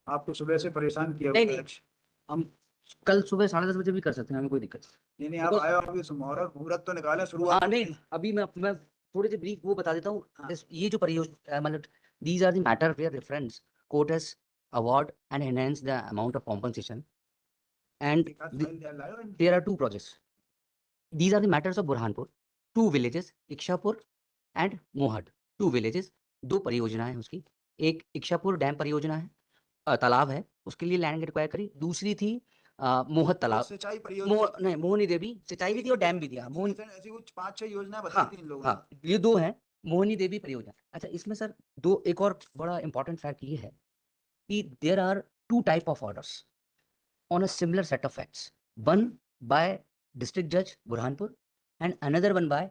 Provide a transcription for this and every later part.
आपको सुबह से परेशान किया नहीं हुआ नहीं, है। हम कल सुबह 10:30 बजे भी कर सकते हैं, हमें कोई दिक्कत नहीं नहीं, आप Because- आए हो, आपकी मुहूर्त मुहूर्त तो निकाले हाँ शुरुआत नहीं, में। अभी मैं थोड़ी सी ब्रीफ वो बता देता हूँ। हाँ। ये जो परियोजना मतलब these are the matter where reference court has award and enhance the amount of compensation and एक हाथ फाइल लाए हो? there are two projects. These are the matters of Burhanpur, two villages, Ikshapur and Mohad, two villages, दो परियोजनाएं हैं उसकी। एक इक्षापुर dam परियोजना है, तालाब है, उसके लिए लैंड रिक्वायर करी। दूसरी थी मोहद वो तालाब, सिंचाई परियोजना नहीं मोहनी देवी सिंचाई भी थी और डैम भी दिया। मोहन ऐसी कुछ 5-6 योजनाएं बताई हाँ थी इन लोगों ने। हाँ, ये दो हैं, मोहनी देवी परियोजना। अच्छा, इसमें सर दो एक और बड़ा इंपॉर्टेंट फैक्ट ये है कि there are two type of orders on a similar set of facts, one by district judge Burhanpur and another one by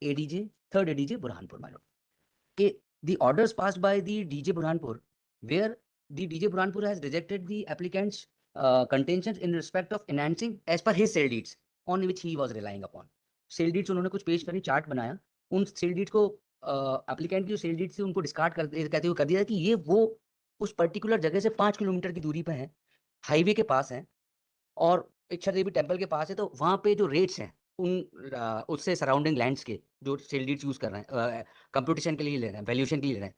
ADJ, third ADJ Burhanpur, my lord. The orders passed by the DJ Burhanpur, where the DJ Burhanpur has rejected the applicant's contentions in respect of enhancing as per his sale deeds on which he was relying upon. Sale deeds उन्होंने कुछ पेश करी, chart बनाया, उन cell deeds को applicant की जो cell deeds थी उनको डिस्कार्ड कर कहते हुए कर दिया कि ये वो उस पर्टिकुलर जगह से 5 किलोमीटर की दूरी पे है, हाईवे के पास है और इच्छा देवी टेम्पल के पास है। तो वहाँ पे जो रेट्स हैं उन उससे सराउंडिंग लैंड्स के जो सेल डीड्स यूज कर रहे हैं, कंप्यूटेशन के लिए ले रहे हैं, वैल्यूएशन के लिए ले रहे हैं,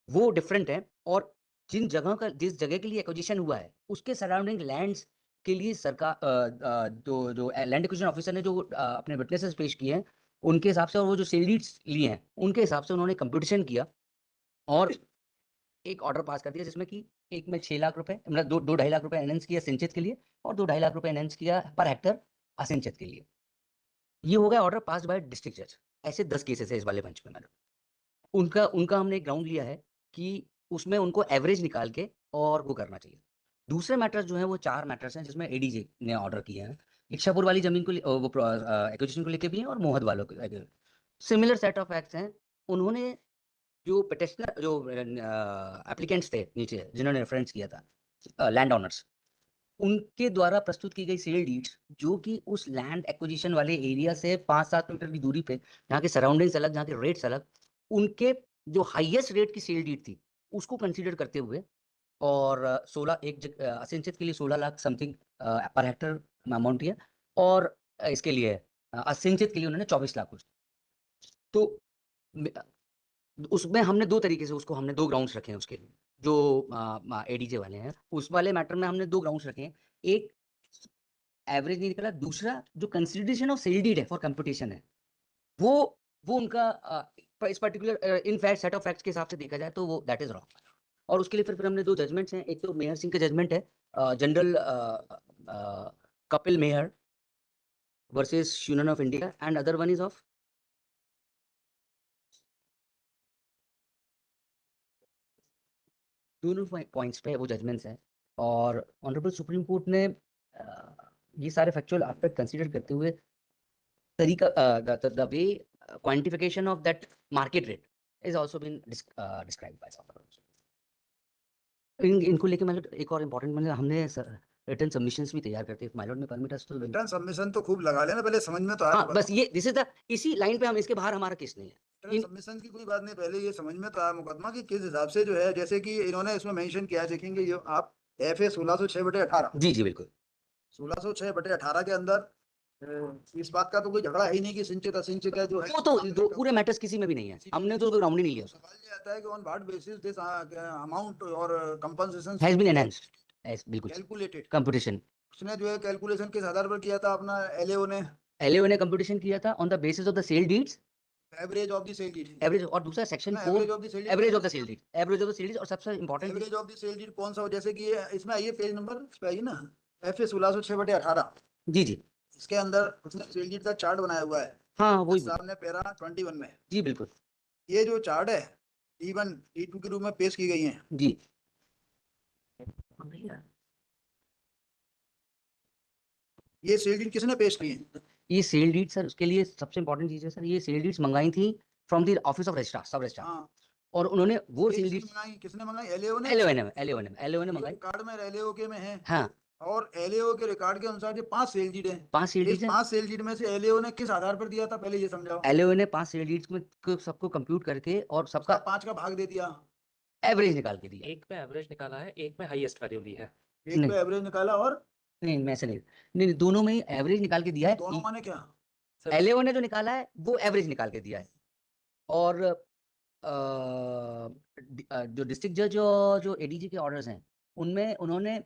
वो डिफरेंट है। और जिस जगह के लिए एक्विजिशन हुआ है उसके सराउंडिंग लैंड्स के लिए सरकार जो लैंड एक्विजिशन ऑफिसर ने जो अपने विटनेसेस पेश किए हैं उनके हिसाब से और वो जो सेल डीड्स लिए हैं उनके हिसाब से उन्होंने कंप्यूटेशन किया और एक ऑर्डर पास कर दिया जिसमें कि एक में 6 लाख रुपए मतलब 2-2.5 लाख रुपए एनहेंस किया सिंचित के लिए और 2-2.5 लाख रुपए एनहेंस किया पर हेक्टर असिंचित के लिए। ये हो गया ऑर्डर पास बाय डिस्ट्रिक्ट जज। ऐसे 10 केसेस है इस वाले बेंच में। मैडम उनका उनका हमने एक ग्राउंड लिया है कि उसमें उनको एवरेज निकाल के और वो करना चाहिए। दूसरे मैटर्स जो हैं वो 4 मैटर्स हैं जिसमें एडीजे ने ऑर्डर किए हैं। इच्छापुर वाली जमीन को वो एक्विजिशन को लेके भी हैं और मोहद वालों को सिमिलर सेट ऑफ फैक्ट्स हैं। उन्होंने जो पिटिशनर जो एप्लीकेंट्स थे नीचे जिन्होंने रेफरेंस किया था लैंड ओनर्स, उनके द्वारा प्रस्तुत की गई सेल डीड्स जो कि उस लैंड एक्विजिशन वाले एरिया से 5-7 मीटर की दूरी पे जहाँ के सराउंडिंग्स अलग, जहाँ के रेट्स अलग, उनके जो हाईएस्ट रेट की सेल डीड थी उसको कंसीडर करते हुए और 16 असिंचित के लिए 16 lakh something per hectare amount दिया और इसके लिए असिंचित के लिए उन्होंने 24 लाख कुछ। तो उसमें हमने 2 तरीके से उसको हमने 2 ग्राउंड्स रखे हैं उसके लिए जो एडीजे वाले हैं। उस वाले मैटर में हमने 2 ग्राउंड्स रखे हैं, एक एवरेज नहीं निकला, दूसरा जो कंसिडरेशन ऑफ सेल डीड है फॉर कंप्यूटेशन है वो उनका इस particular in fact set of facts के हिसाब से देखा जाए तो वो दैट इज रॉन्ग। और उसके लिए फिर हमने 2 जजमेंट्स हैं, एक तो मेहर सिंह का जजमेंट है general Kapil Mehar versus Union of India and other one is of दोनों पॉइंट्स पे वो जजमेंट्स हैं। और ऑनरेबल सुप्रीम कोर्ट ने ये सारे फैक्चुअल एस्पेक्ट कंसीडर करते हुए तरीका the way quantification of that market rate is also been described by इनको लेके मतलब एक और इम्पोर्टेंट मतलब हमने रिटर्न सबमिशंस भी तैयार करते हैं माइलॉर्ड में परमिट तो रिटर्न सबमिशन तो खूब लगा लेना, पहले समझ में तो आया। हाँ बस ये दिस इज द इसी लाइन पे हम इसके बाहर हमारा केस नहीं है। रिटर्न सबमिशन की कोई बात नहीं, पहले ये समझ में तो आया मुकदमा कि किस हिसाब से जो है, जैसे कि इन्होंने इसमें मेंशन किया है, देखेंगे ये आप FA 1606/18। जी जी बिल्कुल 1606/18 के अंदर इस बात का तो कोई झगड़ा है ही नहीं कि सिंचित असिंचित है जो है। वो तो पूरे मैटर्स किसी में भी नहीं है, हमने तो ग्राउंड ही नहीं लिया। सवाल ये आता है कि on what basis this amount और कंपनसेशन हैज बीन एनहांस्ड बिल्कुल कैलकुलेटेड। कंप्यूटेशन उसने जो है कैलकुलेशन किस आधार पर किया था अपना LAO ने? LAO ने कंप्यूटेशन किया था on the basis of the sale deeds average of the sale deed. Average और दूसरा section 4 average of the sale deed, average of the sale deed, average of the sale deed. और सबसे important average of the sale deed कौन सा हो, जैसे कि इसमें आइए पेज नंबर इस पे आइए ना, FA 1606/18। जी जी इसके अंदर उसने सेल डीड का चार्ट बनाया हुआ है। हाँ वही सामने पैरा 21 में। जी बिल्कुल ये जो चार्ट है D1 D2 के रूप में पेश की गई है जी। ये सेल डीड किसने पेश की है? ये सेल डीड सर उसके लिए सबसे इंपॉर्टेंट चीज है सर, ये सेल डीड्स मंगाई थी from the office of registrar सब रजिस्ट्रार। हाँ। और उन्होंने वो ये सेल किसने डीड्स मंगाई? किसने मंगाई? LAO ने। LAO ने मंगाई। कार्ड में LAO के में है। हाँ और LAO के रिकॉर्ड के अनुसार ये 5 सेल डीड है। 5 सेल इस डीड्स हैं। 5 सेल डीड में से LAO ने किस आधार पर दिया था, पहले ये समझाओ। LAO ने 5 सेल डीड्स में सबको कंप्यूट करके और सबका 5 का भाग दे दिया। एवरेज निकाल के दिया। एक पे एवरेज निकाला है, एक पे हाईएस्ट वैल्यू ली है। एक नहीं। पे एवरेज निकाला और नहीं मैं ऐसे नहीं, नहीं दोनों में ही एवरेज निकाल के दिया है। दोनों माने क्या? सर एलएओ ने जो निकाला है वो एवरेज निकाल के दिया है, और जो डिस्ट्रिक्ट जज और जो एडीजी के ऑर्डर्स हैं उनमें उन्होंने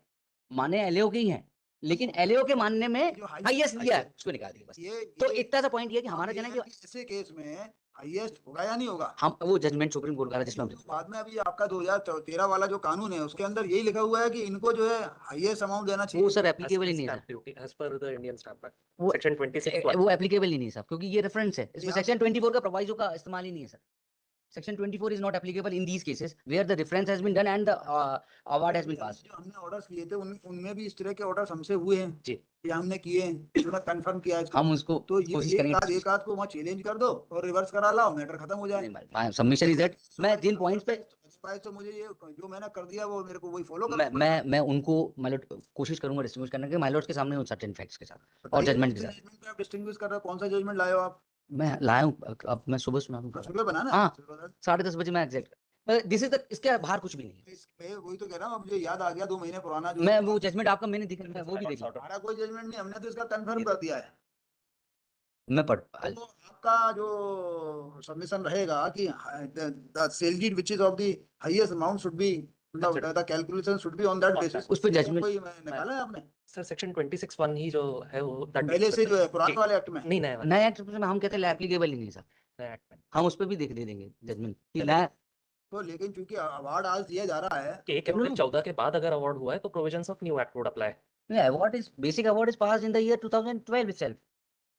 माने एलएओ के ही हैं, लेकिन एलएओ के मानने में जो हाईएस्ट लिया है उसको निकाल दिया बस। ये तो इतना सा पॉइंट ये है कि हमारा ये कहना है है कि कि ऐसे केस में हाईएस्ट होगा या नहीं होगा? हम वो जजमेंट सुप्रीम कोर्ट का जिसमें हम बाद में अभी आपका 2013 वाला जो कानून है उसके अंदर यही लिखा हुआ है कि इनको जो है हाईएस्ट अमाउंट देना वो चाहिए। सर एप्लीकेबल ही नहीं है stamp duty as per the Indian Stamp Act, वो सेक्शन 26 वो एप्लीकेबल ही नहीं है साहब, क्योंकि ये रेफरेंस है, इसमें आप- सेक्शन 24 का प्रोवाइजो का इस्तेमाल ही नहीं है sir. Section 24 is not applicable in these cases where the reference has been done and the award has been passed. जो हमने ऑर्डर्स किए थे उनमें भी इस तरह के ऑर्डर्स हमसे हुए हैं जी। ये हमने किए हैं, इन्होंने कंफर्म किया है इसको। हम उसको तो ये कोशिश एक करेंगे। आध को वहाँ चैलेंज कर दो और रिवर्स करा लाओ, मैटर खत्म हो जाए। My submission is that मैं जिन पॉइंट्स पे तो मुझे ये जो मैंने कर दिया वो मेरे को वही फॉलो करना मैं उनको माइलॉर्ड कोशिश करूंगा डिस्टिंग्विश करने के माइलॉर्ड्स के सामने उन सर्टेन फैक्ट्स के साथ और जजमेंट के साथ। जजमेंट पे आप डिस्टिंग्विश कर रहे हो, कौन सा जजमेंट लाए हो आप? मैं लाया हूं, अब मैं सुबह सुना दूंगा। सुबह बनाना हाँ। है? 10:30 बजे मैं एग्जैक्ट दिस इज द, इसके बाहर कुछ भी नहीं है। मैं वही तो कह रहा हूँ, मुझे याद आ गया 2 महीने पुराना जो मैं वो जजमेंट आपका मैंने देखा, मैं वो भी देखा, हमारा कोई जजमेंट नहीं, हमने तो इसका कंफर्म कर दिया है। मैं पढ़ तो आपका जो सबमिशन रहेगा कि the sale deed which is of the highest amount should be the calculation should be on that basis. उस पे जजमेंट कोई निकाला है आपने सर सेक्शन 26(1) ही जो है वो पहले से जो है पुराने वाले एक्ट में? नहीं, नया वाला, नया एक्ट में हम कहते हैं एप्लीकेबल ही नहीं सर, नया एक्ट में हम उस पर भी दे देंगे जजमेंट कि नया। तो लेकिन चूंकि अवार्ड आज दिया जा रहा है कि 1 अप्रैल 14 के बाद अगर अवार्ड हुआ है तो provisions of new act would apply. Award is basic award is passed in the year 2012 itself,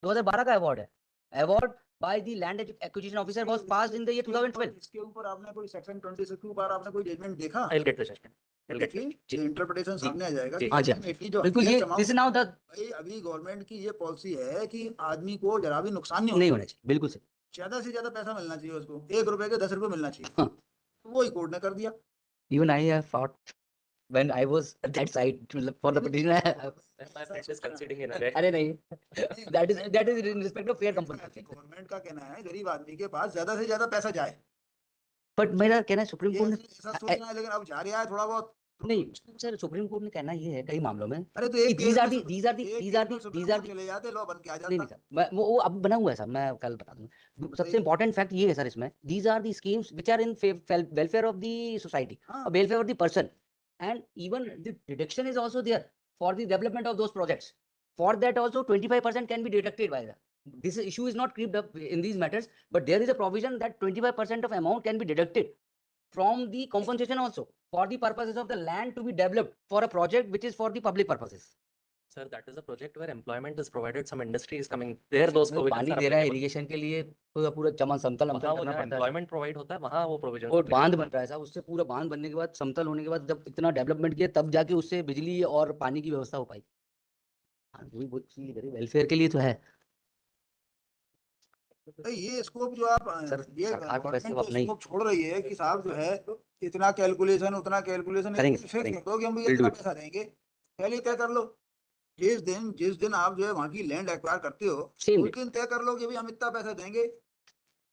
2012 का अवार्ड है। Award by the land acquisition officer was passed in the year 2012। इसके ऊपर आपने कोई सेक्शन 26 के ऊपर आपने कोई जजमेंट देखा? I will get the judgment, I will get देखिए इंटरप्रिटेशन सामने आ जाएगा जी, कि हाँ जी, ultimately जो बिल्कुल ये highest amount- this is now the भाई अभी गवर्नमेंट की ये पॉलिसी है कि आदमी को जरा भी नुकसान नहीं नहीं होना, होना चाहिए, बिल्कुल सही। ज्यादा से ज्यादा पैसा मिलना चाहिए उसको, 1 रुपए के 10 रुपए मिलना चाहिए। हाँ। तो वही कोर्ट ने कर दिया। Even I have thought when I was at that side मतलब for the petition my friend is conceding in a way. अरे नहीं that is in respect of fair compensation। Government का कहना है गरीब आदमी के पास ज्यादा से ज्यादा पैसा जाए, बट मेरा कहना है सुप्रीम ये कोर्ट ऐसा सोचना है, लेकिन अब जा रहा है थोड़ा बहुत। ने नहीं सर, सुप्रीम कोर्ट ने कहना ये है कई मामलों में अरे तो कि एक these are the केस में these are the एक these केस are में the supreme these are court the चले जाते लो बन के आ नहीं जाता। सर मैं वो अब बना हुआ है सर, मैं कल बता दूंगा। सबसे इंपॉर्टेंट फैक्ट ये है सर इसमें, these are the schemes which are in welfare of the society हाँ, or welfare of the person, and even the deduction is also there for the development of those projects. For that also 25% can be deducted by that. This issue is not creeped up in these matters, but there is a provision that 25% of amount can be deducted from the compensation also for the purposes of the land to be developed for a project which is for the public purposes. Sir, that is a project where employment is provided, some industry is coming there, those provisions पानी are दे रहा है applicable. Irrigation के लिए, पूरा पूरा चमन समतल वहाँ अमतल वो करना जहाँ पड़ता है, employment provide होता है वहाँ वो provisions और applicable. बांध बन रहा है साहब, उससे पूरा बांध बनने के बाद समतल होने के बाद जब इतना डेवलपमेंट किया तब जाके उससे बिजली और पानी की व्यवस्था हो पाई। हाँ वो चीज करिए, वेलफेयर के लिए तो है तो ये स्कोप जो आप सर, ये सरकार को वैसे गवर्नमेंट अब नहीं स्कोप छोड़ रही है कि साहब जो है इतना कैलकुलेशन उतना कैलकुलेशन करेंगे, फिक्स करेंगे। कर दो कि हम We'll do इतना it. पैसा देंगे, पहले ही तय कर लो। जिस दिन आप जो है वहाँ की लैंड एक्वायर करते हो सेम उस दिन तय कर लो कि भाई हम इतना पैसा देंगे,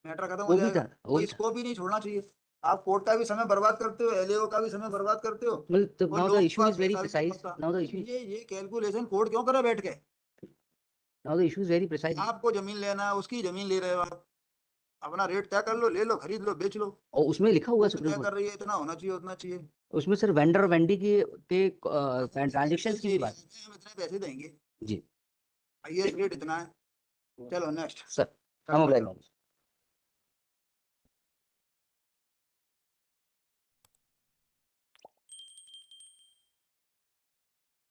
मैटर खत्म वो हो भी जाएगा। था, वो कोई स्कोप ही नहीं छोड़ना चाहिए। आप कोर्ट का भी समय बर्बाद करते हो, एलएओ का भी समय बर्बाद करते हो। मतलब और now the लोगों issue का is very पैसा भी precise, नहीं बचता। now the issue ये कैलकुलेशन कोर्ट क्यों करे बैठ के? now the issue is very precise, आपको जमीन लेना है, उसकी जमीन ले रहे हो आप, अपना रेट तय कर लो, ले लो, खरीद लो, बेच लो। और उसमें लिखा हुआ है कोर्ट सुप्रीम तय कोर्ट, कर रही है इतना होना चाहिए उतना चाहिए। उसमें सर वेंडर और वेंडी के ट्रांजेक्शंस की भी बात। हम इतने पैसे देंगे, जी हाईएस्ट रेट इतना है। चलो नेक्स्ट सर, हम अप्लाई